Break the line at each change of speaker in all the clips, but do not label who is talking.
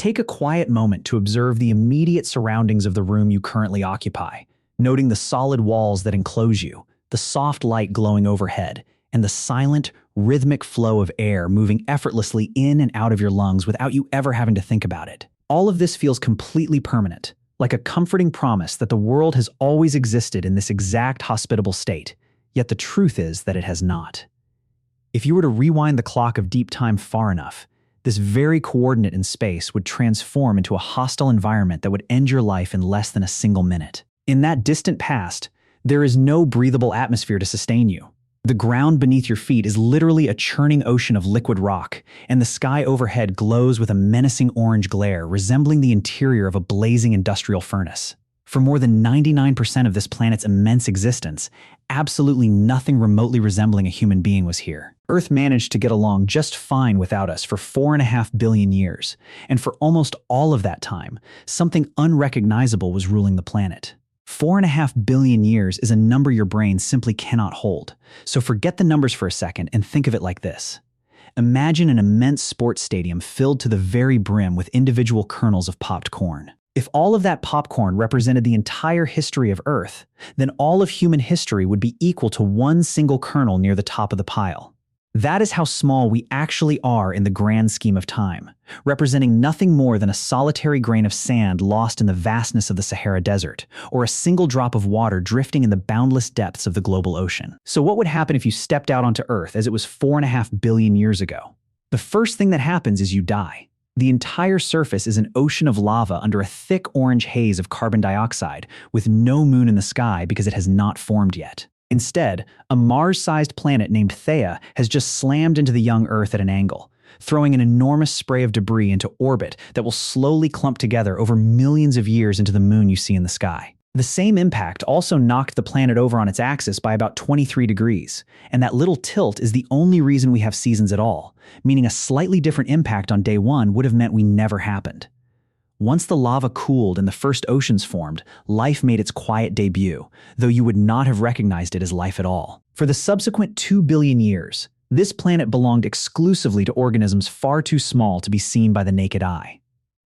Take a quiet moment to observe the immediate surroundings of the room you currently occupy, noting the solid walls that enclose you, the soft light glowing overhead, and the silent, rhythmic flow of air moving effortlessly in and out of your lungs without you ever having to think about it. All of this feels completely permanent, like a comforting promise that the world has always existed in this exact hospitable state, yet the truth is that it has not. If you were to rewind the clock of deep time far enough, this very coordinate in space would transform into a hostile environment that would end your life in less than a single minute. In that distant past, there is no breathable atmosphere to sustain you. The ground beneath your feet is literally a churning ocean of liquid rock, and the sky overhead glows with a menacing orange glare resembling the interior of a blazing industrial furnace. For more than 99% of this planet's immense existence, absolutely nothing remotely resembling a human being was here. Earth managed to get along just fine without us for 4.5 billion years, and for almost all of that time, something unrecognizable was ruling the planet. 4.5 billion years is a number your brain simply cannot hold, so forget the numbers for a second and think of it like this. Imagine an immense sports stadium filled to the very brim with individual kernels of popped corn. If all of that popcorn represented the entire history of Earth, then all of human history would be equal to one single kernel near the top of the pile. That is how small we actually are in the grand scheme of time, representing nothing more than a solitary grain of sand lost in the vastness of the Sahara Desert, or a single drop of water drifting in the boundless depths of the global ocean. So what would happen if you stepped out onto Earth as it was 4.5 billion years ago? The first thing that happens is you die. The entire surface is an ocean of lava under a thick orange haze of carbon dioxide, with no moon in the sky because it has not formed yet. Instead, a Mars-sized planet named Theia has just slammed into the young Earth at an angle, throwing an enormous spray of debris into orbit that will slowly clump together over millions of years into the moon you see in the sky. The same impact also knocked the planet over on its axis by about 23 degrees, and that little tilt is the only reason we have seasons at all, meaning a slightly different impact on day one would have meant we never happened. Once the lava cooled and the first oceans formed, life made its quiet debut, though you would not have recognized it as life at all. For the subsequent 2 billion years, this planet belonged exclusively to organisms far too small to be seen by the naked eye.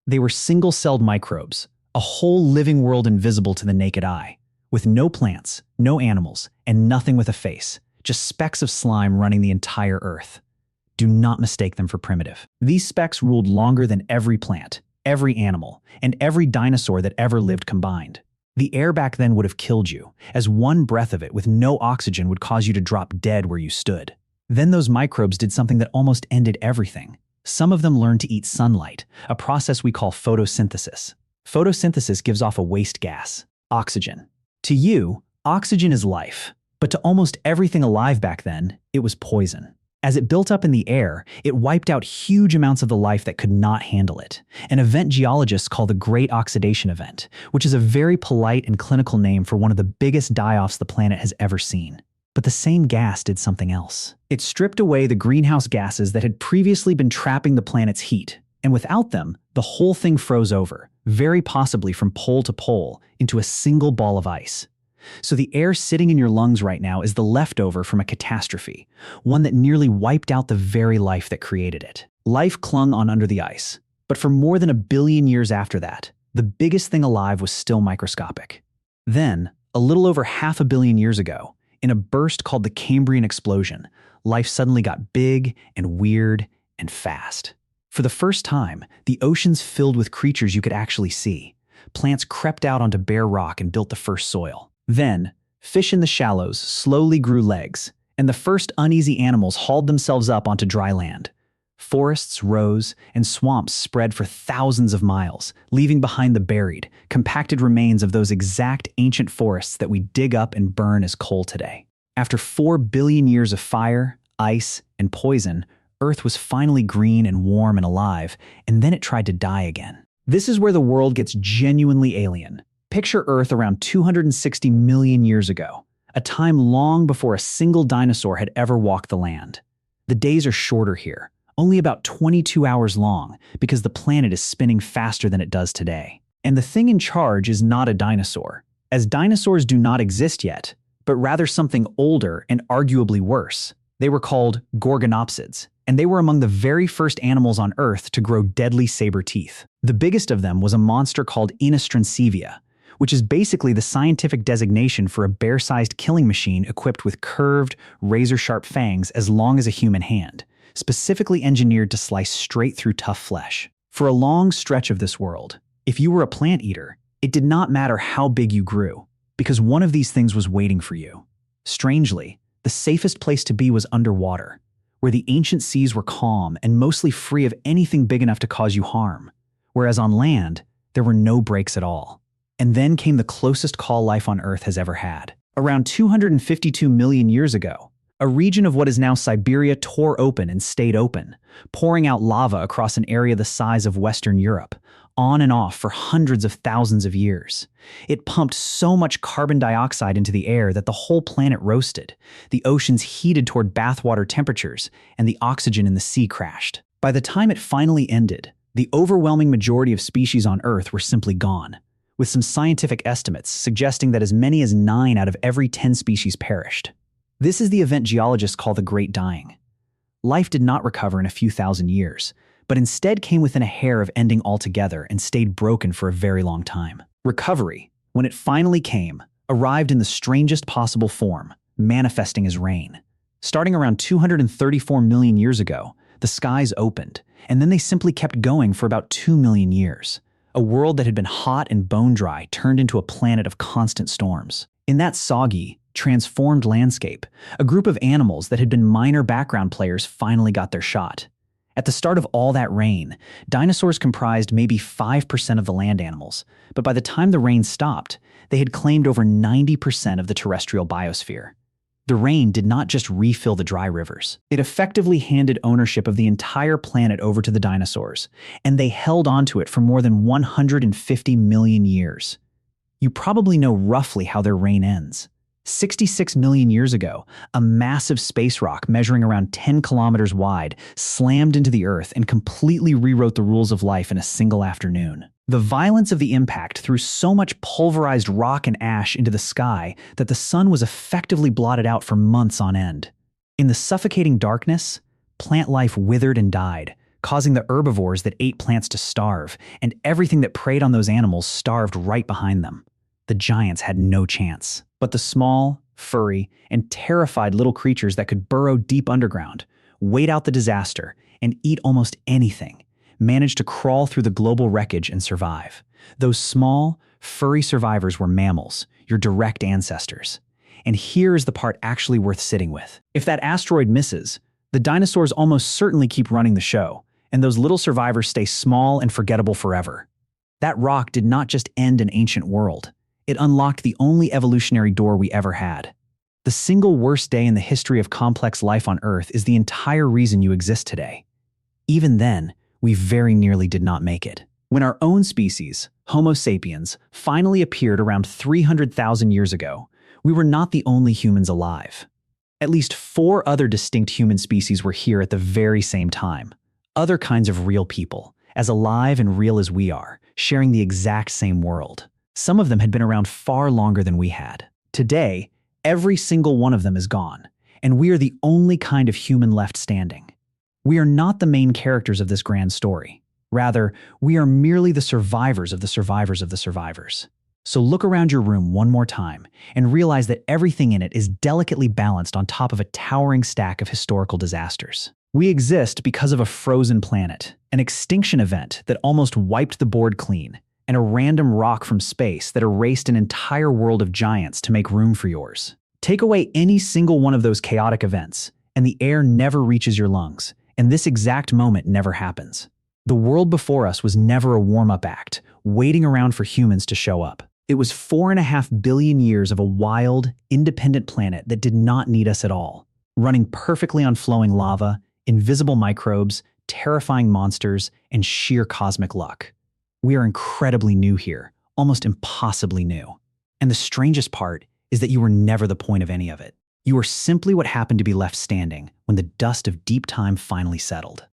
They were single-celled microbes, a whole living world invisible to the naked eye, with no plants, no animals, and nothing with a face, just specks of slime running the entire Earth. Do not mistake them for primitive. These specks ruled longer than every plant, every animal, and every dinosaur that ever lived combined. The air back then would have killed you, as one breath of it with no oxygen would cause you to drop dead where you stood. Then those microbes did something that almost ended everything. Some of them learned to eat sunlight, a process we call photosynthesis. Photosynthesis gives off a waste gas, oxygen. To you, oxygen is life, but to almost everything alive back then, it was poison. As it built up in the air, it wiped out huge amounts of the life that could not handle it, an event geologists call the Great Oxidation Event, which is a very polite and clinical name for one of the biggest die-offs the planet has ever seen. But the same gas did something else. It stripped away the greenhouse gases that had previously been trapping the planet's heat, and without them, the whole thing froze over, very possibly from pole to pole, into a single ball of ice. So the air sitting in your lungs right now is the leftover from a catastrophe, one that nearly wiped out the very life that created it. Life clung on under the ice, but for more than 1 billion years after that, the biggest thing alive was still microscopic. Then, a little over 500 million years ago, in a burst called the Cambrian explosion, life suddenly got big and weird and fast. For the first time, the oceans filled with creatures you could actually see. Plants crept out onto bare rock and built the first soil. Then, fish in the shallows slowly grew legs, and the first uneasy animals hauled themselves up onto dry land. Forests rose, and swamps spread for thousands of miles, leaving behind the buried, compacted remains of those exact ancient forests that we dig up and burn as coal today. After 4 billion years of fire, ice, and poison, Earth was finally green and warm and alive, and then it tried to die again. This is where the world gets genuinely alien. Picture Earth around 260 million years ago, a time long before a single dinosaur had ever walked the land. The days are shorter here, only about 22 hours long, because the planet is spinning faster than it does today. And the thing in charge is not a dinosaur, as dinosaurs do not exist yet, but rather something older and arguably worse. They were called gorgonopsids, and they were among the very first animals on Earth to grow deadly saber teeth. The biggest of them was a monster called Inostrancevia, which is basically the scientific designation for a bear-sized killing machine equipped with curved, razor-sharp fangs as long as a human hand, specifically engineered to slice straight through tough flesh. For a long stretch of this world, if you were a plant eater, it did not matter how big you grew, because one of these things was waiting for you. Strangely, the safest place to be was underwater, where the ancient seas were calm and mostly free of anything big enough to cause you harm, whereas on land, there were no breaks at all. And then came the closest call life on Earth has ever had. Around 252 million years ago, a region of what is now Siberia tore open and stayed open, pouring out lava across an area the size of Western Europe, on and off for hundreds of thousands of years. It pumped so much carbon dioxide into the air that the whole planet roasted, the oceans heated toward bathwater temperatures, and the oxygen in the sea crashed. By the time it finally ended, the overwhelming majority of species on Earth were simply gone, with some scientific estimates suggesting that as many as 9 out of every 10 species perished. This is the event geologists call the Great Dying. Life did not recover in a few thousand years, but instead came within a hair of ending altogether and stayed broken for a very long time. Recovery, when it finally came, arrived in the strangest possible form, manifesting as rain. Starting around 234 million years ago, the skies opened, and then they simply kept going for about 2 million years. A world that had been hot and bone-dry turned into a planet of constant storms. In that soggy, transformed landscape, a group of animals that had been minor background players finally got their shot. At the start of all that rain, dinosaurs comprised maybe 5% of the land animals, but by the time the rain stopped, they had claimed over 90% of the terrestrial biosphere. The rain did not just refill the dry rivers. It effectively handed ownership of the entire planet over to the dinosaurs, and they held onto it for more than 150 million years. You probably know roughly how their reign ends. 66 million years ago, a massive space rock measuring around 10 kilometers wide slammed into the Earth and completely rewrote the rules of life in a single afternoon. The violence of the impact threw so much pulverized rock and ash into the sky that the sun was effectively blotted out for months on end. In the suffocating darkness, plant life withered and died, causing the herbivores that ate plants to starve, and everything that preyed on those animals starved right behind them. The giants had no chance. But the small, furry, and terrified little creatures that could burrow deep underground, wait out the disaster, and eat almost anything, managed to crawl through the global wreckage and survive. Those small, furry survivors were mammals, your direct ancestors. And here is the part actually worth sitting with. If that asteroid misses, the dinosaurs almost certainly keep running the show, and those little survivors stay small and forgettable forever. That rock did not just end an ancient world. It unlocked the only evolutionary door we ever had. The single worst day in the history of complex life on Earth is the entire reason you exist today. Even then, we very nearly did not make it. When our own species, Homo sapiens, finally appeared around 300,000 years ago, we were not the only humans alive. At least 4 other distinct human species were here at the very same time. Other kinds of real people, as alive and real as we are, sharing the exact same world. Some of them had been around far longer than we had. Today, every single one of them is gone, and we are the only kind of human left standing. We are not the main characters of this grand story. Rather, we are merely the survivors of the survivors of the survivors. So look around your room one more time and realize that everything in it is delicately balanced on top of a towering stack of historical disasters. We exist because of a frozen planet, an extinction event that almost wiped the board clean, and a random rock from space that erased an entire world of giants to make room for yours. Take away any single one of those chaotic events, and the air never reaches your lungs, and this exact moment never happens. The world before us was never a warm-up act, waiting around for humans to show up. It was 4.5 billion years of a wild, independent planet that did not need us at all, running perfectly on flowing lava, invisible microbes, terrifying monsters, and sheer cosmic luck. We are incredibly new here, almost impossibly new. And the strangest part is that you were never the point of any of it. You were simply what happened to be left standing when the dust of deep time finally settled.